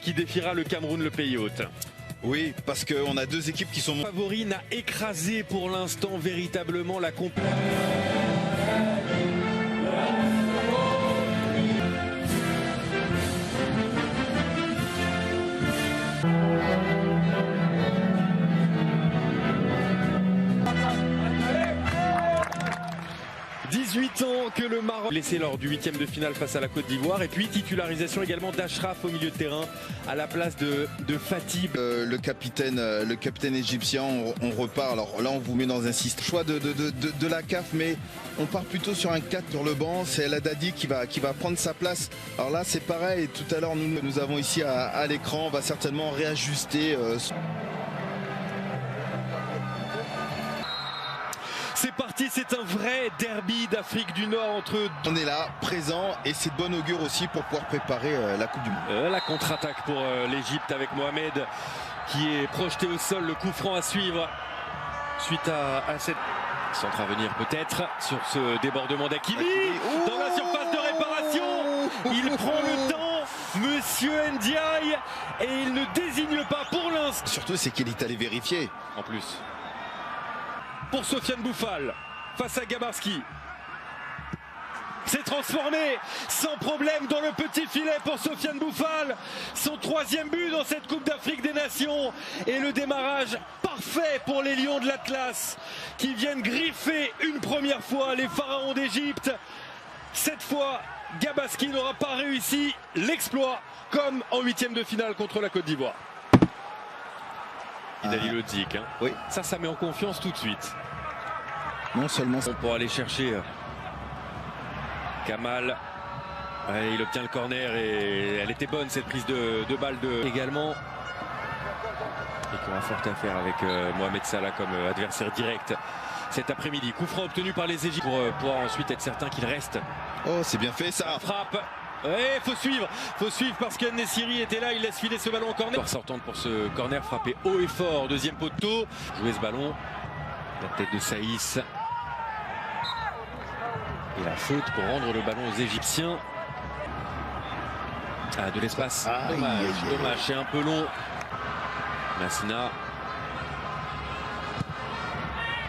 qui défiera le Cameroun, le pays hôte. Oui, parce qu'on a deux équipes qui sont... Favori n'a écrasé pour l'instant véritablement la compétition. 18 ans que le Maroc laissé lors du 8e de finale face à la Côte d'Ivoire, et puis titularisation également d'Achraf au milieu de terrain à la place de Fatih. Le capitaine égyptien, on repart. Alors là on vous met dans un système choix de la CAF, mais on part plutôt sur un 4 sur le banc. C'est El Haddadi qui va prendre sa place. Alors là c'est pareil, tout à l'heure nous avons ici à l'écran, on va certainement réajuster. C'est parti, c'est un vrai derby d'Afrique du Nord entre... On est là, présent, et c'est de bon augure aussi pour pouvoir préparer la Coupe du Monde. La contre-attaque pour l'Égypte avec Mohamed qui est projeté au sol, le coup franc à suivre suite à cette... Centre à venir peut-être sur ce débordement d'Hakimi dans la surface de réparation. Il prend le temps, Monsieur Ndiaye, et il ne désigne pas pour l'instant. Surtout c'est qu'il est allé vérifier. En plus. Pour Sofiane Boufal face à Gabarski. C'est transformé sans problème dans le petit filet pour Sofiane Boufal. Son 3e but dans cette Coupe d'Afrique des Nations. Et le démarrage parfait pour les Lions de l'Atlas qui viennent griffer une première fois les pharaons d'Égypte. Cette fois, Gabarski n'aura pas réussi l'exploit comme en 8e de finale contre la Côte d'Ivoire. Idali Lodzik, hein. Oui. Ça met en confiance tout de suite. Non seulement on pourra aller chercher Kamal. Ouais, il obtient le corner et elle était bonne cette prise de balle également. Et qu'on a fort à faire avec Mohamed Salah comme adversaire direct cet après-midi. Coup franc obtenu par les Égyptiens pour pouvoir ensuite être certain qu'il reste. Oh, c'est bien fait ça. Frappe. Ouais, faut suivre parce que Nessiri était là, il laisse filer ce ballon au corner. Sortante pour ce corner frappé haut et fort, 2e poteau. Jouer ce ballon, la tête de Saïs. Et la faute pour rendre le ballon aux Égyptiens. Ah, de l'espace. Dommage, c'est un peu long. Massina.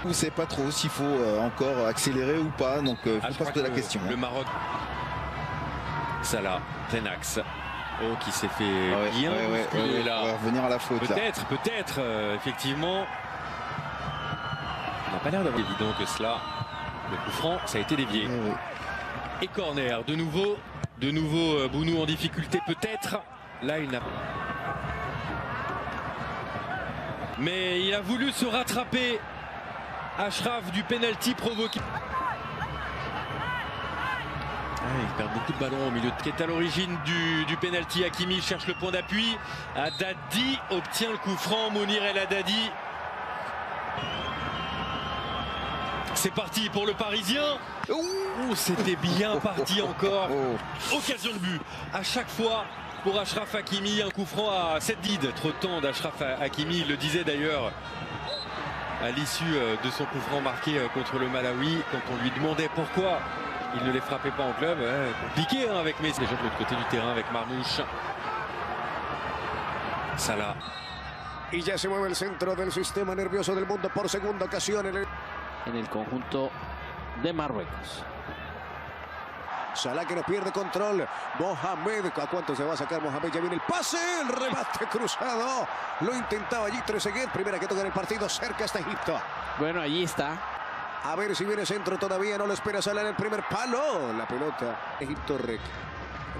On ne sait pas trop s'il faut encore accélérer ou pas, donc faut pas se poser la question. Le Maroc. Salah, plein axe. Oh, qui s'est fait bien bousculer là. On va revenir à la faute. Peut-être, effectivement. Il n'a pas l'air d'avoir évident que cela. Le coup franc, ça a été dévié. Et corner, de nouveau Bounou en difficulté peut-être. Là, il n'a pas. Mais il a voulu se rattraper. Achraf du penalty provoqué. Il perd beaucoup de ballons au milieu, qui est à l'origine du penalty. Hakimi cherche le point d'appui. Haddadi obtient le coup franc. Mounir El Haddadi. C'est parti pour le Parisien. C'était bien parti encore. Occasion de but. À chaque fois pour Achraf Hakimi, un coup franc à cette vide. Trop de temps d'Achraf Hakimi, il le disait d'ailleurs à l'issue de son coup franc marqué contre le Malawi, quand on lui demandait pourquoi il ne les frappait pas en club. Compliqué avec Messi. Déjà de l'autre côté du terrain avec Marmouche. Salah. Y ya se mueve el centro del sistema nervioso del mundo por segunda ocasión en el conjunto de Marruecos. Salah que no pierde control. Mohamed, ¿a cuánto se va a sacar Mohamed? Ya viene el pase, el remate cruzado. Lo intentaba allí Trezeguet. Primera que toca en el partido, cerca está Egipto. Bueno, allí está. A ver si viene centro todavía, no lo espera Salah en el primer palo. La pelota, Egipto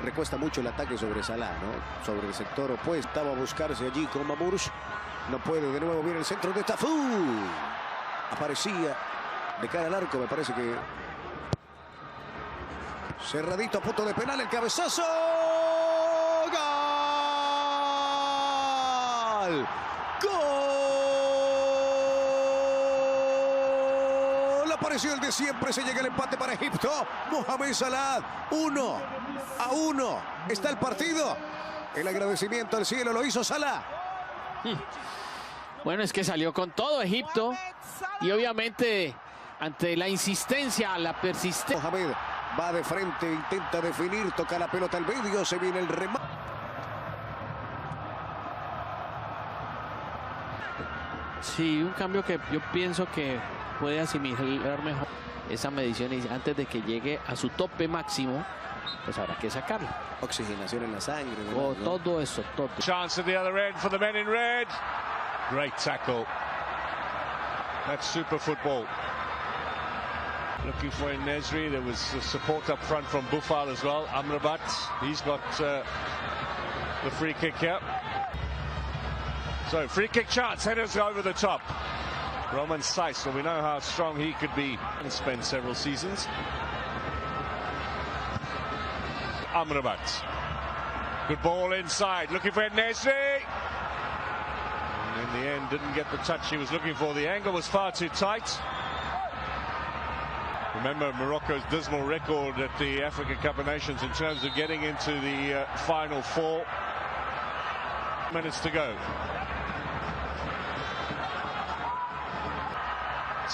recuesta mucho el ataque sobre Salah, ¿no? Sobre el sector opuesto. Estaba a buscarse allí con Mamouche. No puede, de nuevo viene el centro de Tafú. Aparecía de cara al arco, me parece que... Cerradito a punto de penal, el cabezazo. ¡Gol! ¡Gol! Apareció el de siempre, se llega el empate para Egipto. Mohamed Salah, 1-1. Está el partido. El agradecimiento al cielo lo hizo Salah. Bueno, es que salió con todo Egipto y obviamente ante la insistencia, la persistencia. Mohamed va de frente, intenta definir, toca la pelota al medio, se viene el remate. Sí, un cambio que yo pienso que puede asimilar mejor esa medición y antes de que llegue a su tope máximo, pues habrá que sacarlo. Oxigenación en la sangre. O todo eso, todo. Chance at the other end for the men in red. Great tackle. That's super football. Looking for Nesri. There was support up front from Bufal as well. Amrabat, he's got the free kick here. So free kick chance, headers over the top. Roman Saiz, well, we know how strong he could be and spend several seasons. Amrabat. Good ball inside, looking for Nesri. And in the end, didn't get the touch he was looking for. The angle was far too tight. Remember Morocco's dismal record at the Africa Cup of Nations in terms of getting into the final four. Minutes to go.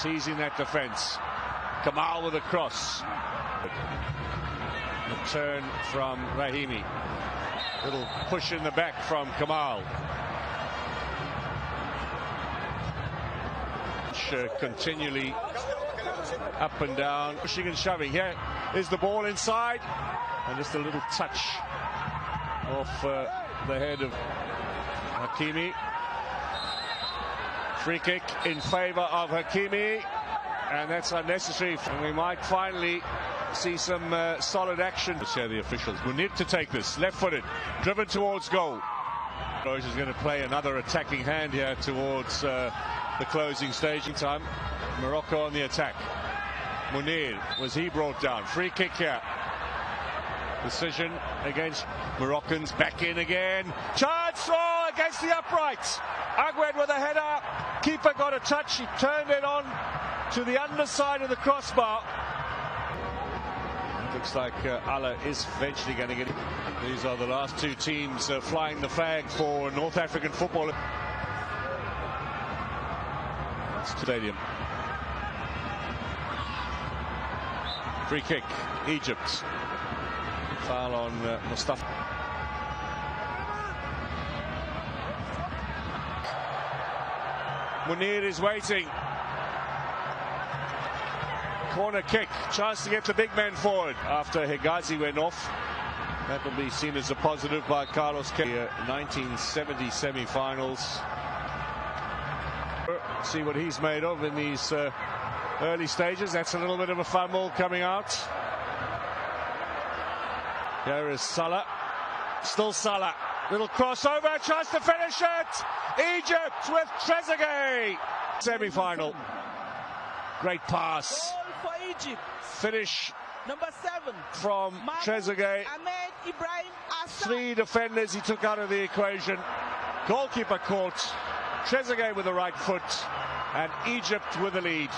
Teasing that defence. Kamal with a cross. The turn from Rahimi. Little push in the back from Kamal. Continually up and down, pushing and shoving. Here is the ball inside, and just a little touch off the head of Hakimi. Free kick in favour of Hakimi, and that's unnecessary. And we might finally see some solid action. Let's hear the officials. We need to take this, left-footed, driven towards goal. Rose is going to play another attacking hand here towards the closing staging time. Morocco on the attack. Munir, was he brought down? Free kick here. Decision against Moroccans. Back in again. Chance against the uprights. Agüed with a header. Keeper got a touch. He turned it on to the underside of the crossbar. Looks like Allah is eventually going to get it. These are the last two teams flying the flag for North African football. Stadium. Free kick, Egypt. Foul on Mustafa. Munir is waiting. Corner kick, chance to get the big man forward after Hegazi went off. That will be seen as a positive by Carlos Queiroz. 1970 semi-finals. See what he's made of in these early stages. That's a little bit of a fumble coming out. Here is Salah. Still Salah. Little crossover, chance to finish it. Egypt with Trezeguet. Semi-final. Great pass. Goal for Egypt. Finish. Number 7 from Trezeguet. Ahmed Ibrahim Assad. 3 defenders he took out of the equation. Goalkeeper caught. Trezeguet with the right foot. And Egypt with the lead.